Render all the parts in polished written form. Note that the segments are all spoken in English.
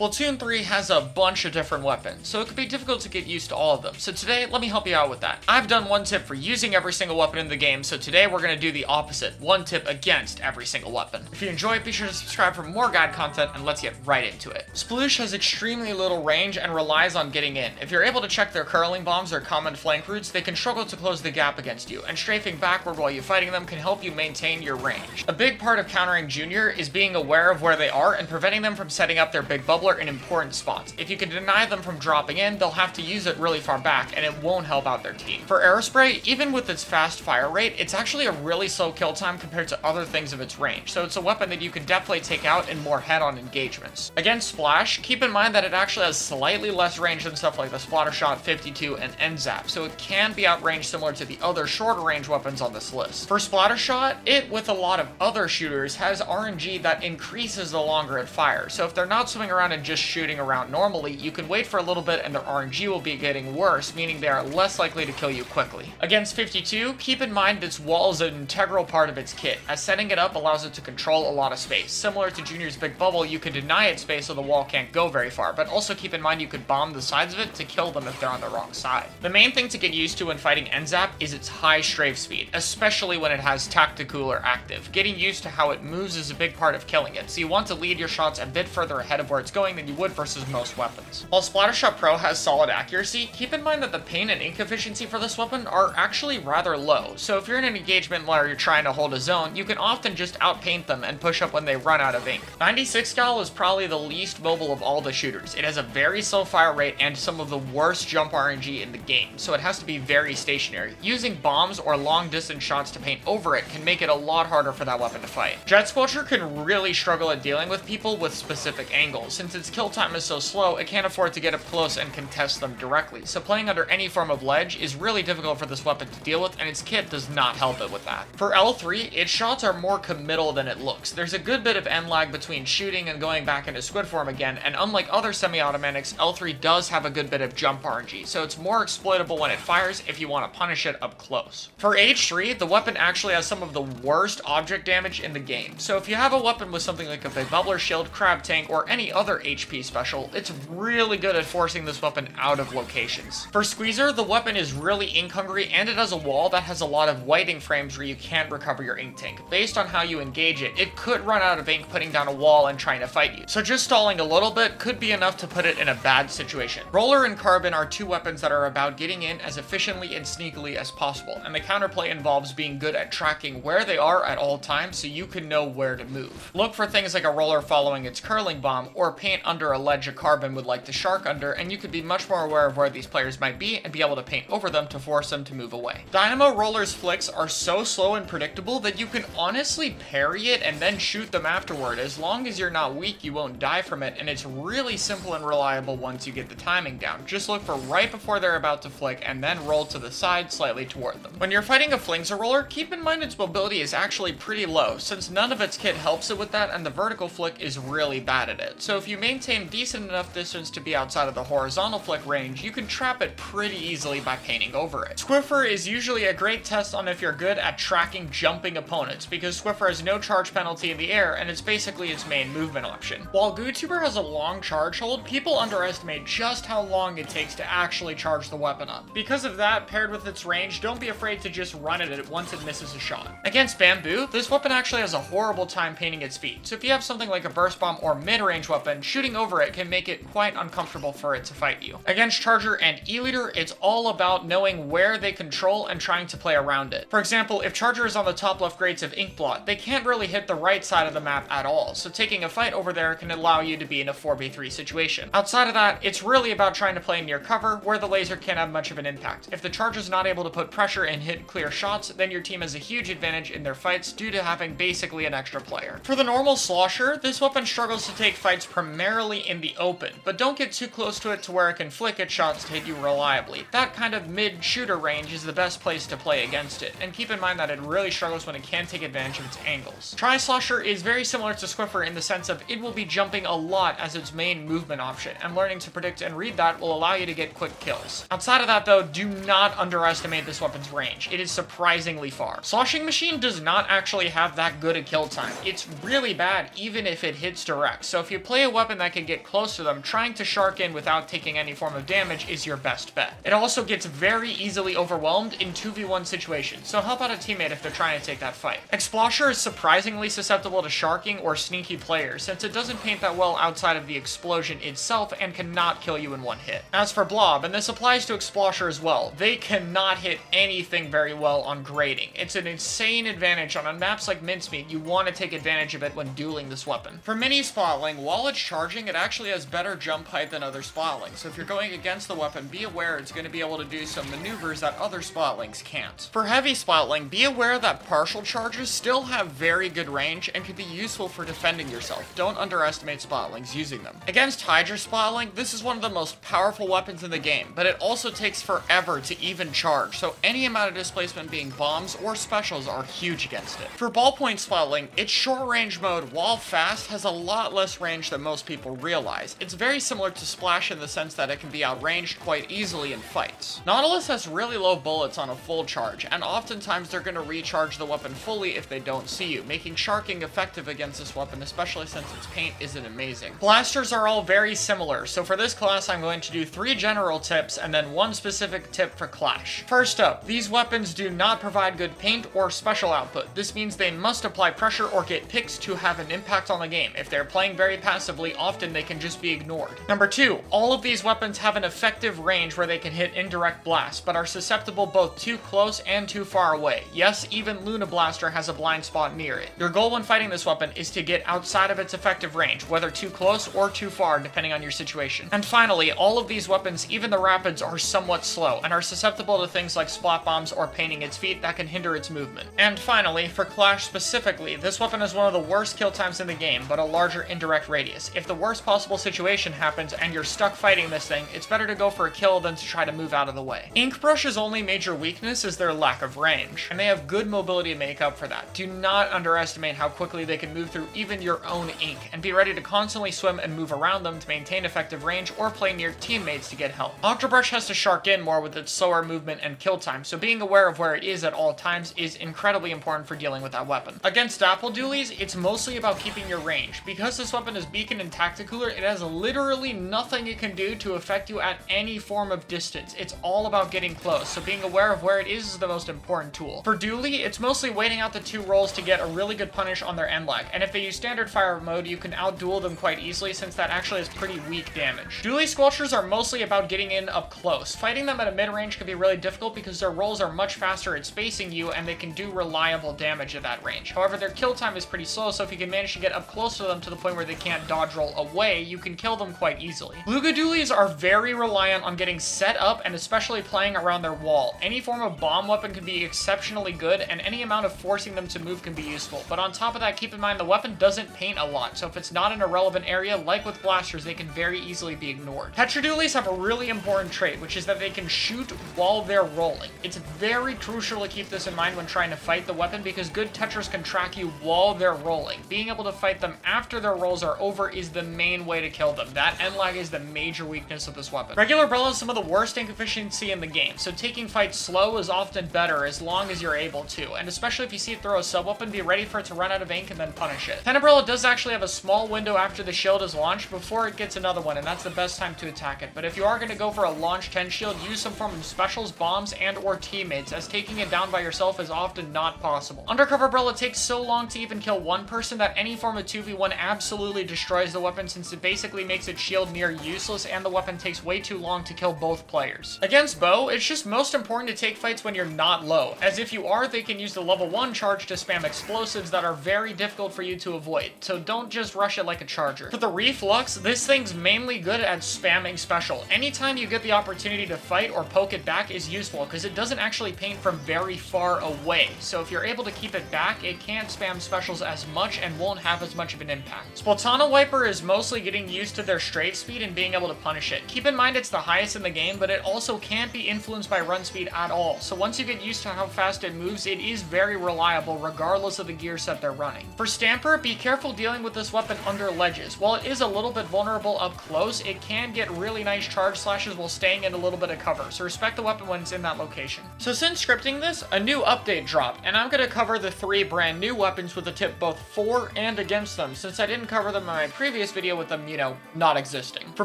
Splatoon 3 has a bunch of different weapons, so it can be difficult to get used to all of them. So today, let me help you out with that. I've done one tip for using every single weapon in the game, so today we're going to do the opposite, one tip against every single weapon. If you enjoy it, be sure to subscribe for more guide content, and let's get right into it. Sploosh has extremely little range and relies on getting in. If you're able to check their curling bombs or common flank routes, they can struggle to close the gap against you, and strafing backward while you're fighting them can help you maintain your range. A big part of countering Junior is being aware of where they are and preventing them from setting up their big bubbler in important spots. If you can deny them from dropping in, they'll have to use it really far back, and it won't help out their team. For Aerospray, even with its fast fire rate, it's actually a really slow kill time compared to other things of its range, so it's a weapon that you can definitely take out in more head-on engagements. Against Splash, keep in mind that it actually has slightly less range than stuff like the Splattershot, 52, and N-Zap, so it can be outranged similar to the other shorter range weapons on this list. For Splattershot, it, with a lot of other shooters, has RNG that increases the longer it fires, so if they're not swimming around and just shooting around normally, you can wait for a little bit and their RNG will be getting worse, meaning they are less likely to kill you quickly. Against 52, keep in mind its wall is an integral part of its kit, as setting it up allows it to control a lot of space. Similar to Junior's big bubble, you can deny it space so the wall can't go very far, but also keep in mind you could bomb the sides of it to kill them if they're on the wrong side. The main thing to get used to when fighting N-Zap is its high strafe speed, especially when it has Tacticooler active. Getting used to how it moves is a big part of killing it, so you want to lead your shots a bit further ahead of where it's going than you would versus most weapons. While Splattershot Pro has solid accuracy, keep in mind that the paint and ink efficiency for this weapon are actually rather low, so if you're in an engagement where you're trying to hold a zone, you can often just outpaint them and push up when they run out of ink. 96 cal is probably the least mobile of all the shooters. It has a very slow fire rate and some of the worst jump RNG in the game, so it has to be very stationary. Using bombs or long distance shots to paint over it can make it a lot harder for that weapon to fight. Jet Squelcher can really struggle at dealing with people with specific angles. Since its kill time is so slow, it can't afford to get up close and contest them directly, so playing under any form of ledge is really difficult for this weapon to deal with, and its kit does not help it with that. For L3, its shots are more committal than it looks. There's a good bit of end lag between shooting and going back into squid form again, and unlike other semi-automatics, L3 does have a good bit of jump RNG, so it's more exploitable when it fires if you want to punish it up close. For H3, the weapon actually has some of the worst object damage in the game, so if you have a weapon with something like a big bubbler, shield, crab tank, or any other HP special, it's really good at forcing this weapon out of locations. For Squeezer, the weapon is really ink hungry, and it has a wall that has a lot of whiting frames where you can't recover your ink tank. Based on how you engage it, it could run out of ink putting down a wall and trying to fight you, so just stalling a little bit could be enough to put it in a bad situation. Roller and Carbon are two weapons that are about getting in as efficiently and sneakily as possible, and the counterplay involves being good at tracking where they are at all times so you can know where to move. Look for things like a roller following its curling bomb, or paint under a ledge a Carbon would like to shark under, and you could be much more aware of where these players might be and be able to paint over them to force them to move away. Dynamo Roller's flicks are so slow and predictable that you can honestly parry it and then shoot them afterward. As long as you're not weak, you won't die from it, and it's really simple and reliable once you get the timing down. Just look for right before they're about to flick and then roll to the side slightly toward them. When you're fighting a Flingser Roller, keep in mind its mobility is actually pretty low, since none of its kit helps it with that, and the vertical flick is really bad at it. So if you maintain decent enough distance to be outside of the horizontal flick range, you can trap it pretty easily by painting over it. Squiffer is usually a great test on if you're good at tracking jumping opponents, because Squiffer has no charge penalty in the air, and it's basically its main movement option. While GooTuber has a long charge hold, people underestimate just how long it takes to actually charge the weapon up. Because of that, paired with its range, don't be afraid to just run at it once it misses a shot. Against Bamboo, this weapon actually has a horrible time painting its feet, so if you have something like a burst bomb or mid-range weapon, shooting over it can make it quite uncomfortable for it to fight you. Against Charger and E-Liter, it's all about knowing where they control and trying to play around it. For example, if Charger is on the top left grades of Ink Blot, they can't really hit the right side of the map at all, so taking a fight over there can allow you to be in a 4v3 situation. Outside of that, it's really about trying to play near cover, where the laser can't have much of an impact. If the Charger's not able to put pressure and hit clear shots, then your team has a huge advantage in their fights due to having basically an extra player. For the normal Slosher, this weapon struggles to take fights primarily in the open, but don't get too close to it to where it can flick its shots to hit you reliably. That kind of mid-shooter range is the best place to play against it, and keep in mind that it really struggles when it can't take advantage of its angles. Tri-Slosher is very similar to Squiffer in the sense of it will be jumping a lot as its main movement option, and learning to predict and read that will allow you to get quick kills. Outside of that though, do not underestimate this weapon's range. It is surprisingly far. Sloshing Machine does not actually have that good a kill time. It's really bad even if it hits direct, so if you play a weapon weapon that can get close to them, trying to shark in without taking any form of damage is your best bet. It also gets very easily overwhelmed in 2v1 situations, so help out a teammate if they're trying to take that fight. Explosher is surprisingly susceptible to sharking or sneaky players, since it doesn't paint that well outside of the explosion itself and cannot kill you in one hit. As for Blob, and this applies to Explosher as well, they cannot hit anything very well on grading. It's an insane advantage on maps like Mincemeat. You want to take advantage of it when dueling this weapon. For Mini Splatling, while it's charging, it actually has better jump height than other Splatlings, so if you're going against the weapon, be aware it's going to be able to do some maneuvers that other Splatlings can't. For Heavy Splatling, be aware that partial charges still have very good range and can be useful for defending yourself. Don't underestimate Splatlings using them. Against Hydra Splatling, this is one of the most powerful weapons in the game, but it also takes forever to even charge, so any amount of displacement being bombs or specials are huge against it. For Ballpoint Splatling, its short range mode, while fast, has a lot less range than most people realize. It's very similar to Splash in the sense that it can be outranged quite easily in fights. Nautilus has really low bullets on a full charge, and oftentimes they're going to recharge the weapon fully if they don't see you, making sharking effective against this weapon, especially since its paint isn't amazing. Blasters are all very similar, so for this class I'm going to do 3 general tips and then 1 specific tip for Clash. First up, these weapons do not provide good paint or special output. This means they must apply pressure or get picks to have an impact on the game. If they're playing very passively, often they can just be ignored. Number 2, all of these weapons have an effective range where they can hit indirect blasts, but are susceptible both too close and too far away. Yes, even Luna Blaster has a blind spot near it. Your goal when fighting this weapon is to get outside of its effective range, whether too close or too far, depending on your situation. And finally, all of these weapons, even the Rapids, are somewhat slow, and are susceptible to things like splat bombs or painting its feet that can hinder its movement. And finally, for Clash specifically, this weapon is one of the worst kill times in the game, but a larger indirect radius. If the worst possible situation happens and you're stuck fighting this thing, it's better to go for a kill than to try to move out of the way. Inkbrush's only major weakness is their lack of range, and they have good mobility to make up for that. Do not underestimate how quickly they can move through even your own ink, and be ready to constantly swim and move around them to maintain effective range or play near teammates to get help. Octobrush has to shark in more with its slower movement and kill time, so being aware of where it is at all times is incredibly important for dealing with that weapon. Against Apple Dualies, it's mostly about keeping your range. Because this weapon is beacon and tacticooler, it has literally nothing it can do to affect you at any form of distance. It's all about getting close, so being aware of where it is the most important tool. For Dualie, it's mostly waiting out the 2 rolls to get a really good punish on their end lag, and if they use standard fire mode, you can outduel them quite easily since that actually has pretty weak damage. Dualie Squelchers are mostly about getting in up close. Fighting them at a mid-range can be really difficult because their rolls are much faster at spacing you and they can do reliable damage at that range. However, their kill time is pretty slow, so if you can manage to get up close to them to the point where they can't dodge roll away, you can kill them quite easily. Luga Dualies are very reliant on getting set up and especially playing around their wall. Any form of bomb weapon can be exceptionally good, and any amount of forcing them to move can be useful. But on top of that, keep in mind the weapon doesn't paint a lot, so if it's not in a relevant area, like with blasters, they can very easily be ignored. Tetradualies have a really important trait, which is that they can shoot while they're rolling. It's very crucial to keep this in mind when trying to fight the weapon, because good Tetras can track you while they're rolling. Being able to fight them after their rolls are over is the main way to kill them. That end lag is the major weakness of this weapon. Regular Brellas is some of the worst ink efficiency in the game, so taking fights slow is often better as long as you're able to, and especially if you see it throw a sub-weapon, be ready for it to run out of ink and then punish it. Tenebrella does actually have a small window after the shield is launched before it gets another one, and that's the best time to attack it. But if you are going to go for a launch 10 shield, use some form of specials, bombs, and or teammates, as taking it down by yourself is often not possible. Undercover Brella takes so long to even kill one person that any form of 2v1 absolutely destroys the weapon, since it basically makes its shield near useless and the weapon takes way too long to kill both players. Against Bow, it's just most important to take fights when you're not low, as if you are, they can use the level 1 charge to spam explosives that are very difficult for you to avoid, so don't just rush it like a charger. For the Reflux, this thing's mainly good at spamming special. Anytime you get the opportunity to fight or poke it back is useful, because it doesn't actually paint from very far away, so if you're able to keep it back, it can't spam specials as much and won't have as much of an impact. Splatana Wiper is mostly getting used to their strafe speed and being able to punish it. Keep in mind it's the highest in the game, but it also can't be influenced by run speed at all, so once you get used to how fast it moves, it is very reliable regardless of the gear set they're running. For Stamper, be careful dealing with this weapon under ledges. While it is a little bit vulnerable up close, it can get really nice charge slashes while staying in a little bit of cover, so respect the weapon when it's in that location. So since scripting this, a new update dropped, and I'm going to cover the 3 brand new weapons with a tip both for and against them, since I didn't cover them in my previous previous video with them, you know, not existing. For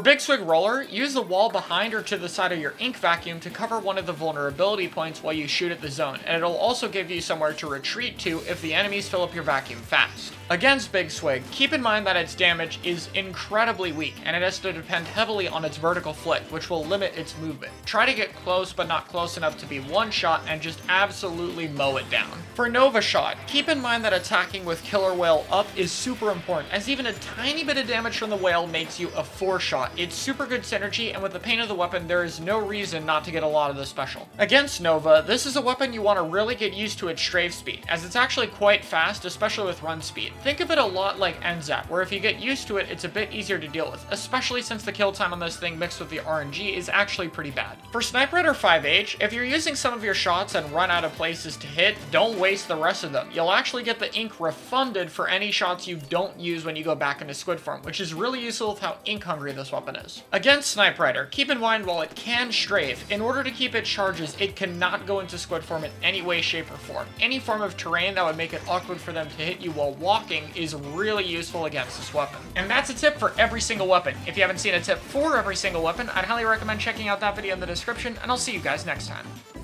Big Swig Roller, use the wall behind or to the side of your ink vacuum to cover one of the vulnerability points while you shoot at the zone, and it'll also give you somewhere to retreat to if the enemies fill up your vacuum fast. Against Big Swig, keep in mind that its damage is incredibly weak, and it has to depend heavily on its vertical flick, which will limit its movement. Try to get close, but not close enough to be one shot, and just absolutely mow it down. For Nova Shot, keep in mind that attacking with Killer Whale up is super important, as even a tiny bit of damage from the whale makes you a 4-shot. It's super good synergy, and with the paint of the weapon, there is no reason not to get a lot of the special. Against Nova, this is a weapon you want to really get used to its strafe speed, as it's actually quite fast, especially with run speed. Think of it a lot like NZAP, where if you get used to it, it's a bit easier to deal with, especially since the kill time on this thing mixed with the RNG is actually pretty bad. For Sniper Rider 5H, if you're using some of your shots and run out of places to hit, don't waste the rest of them. You'll actually get the ink refunded for any shots you don't use when you go back into squid form, which is really useful with how ink hungry this weapon is. Against Sniper Rider, keep in mind while it can strafe, in order to keep its charges, it cannot go into squid form in any way, shape, or form. Any form of terrain that would make it awkward for them to hit you while walking is really useful against this weapon. And that's a tip for every single weapon. If you haven't seen a tip for every single weapon, I'd highly recommend checking out that video in the description, and I'll see you guys next time.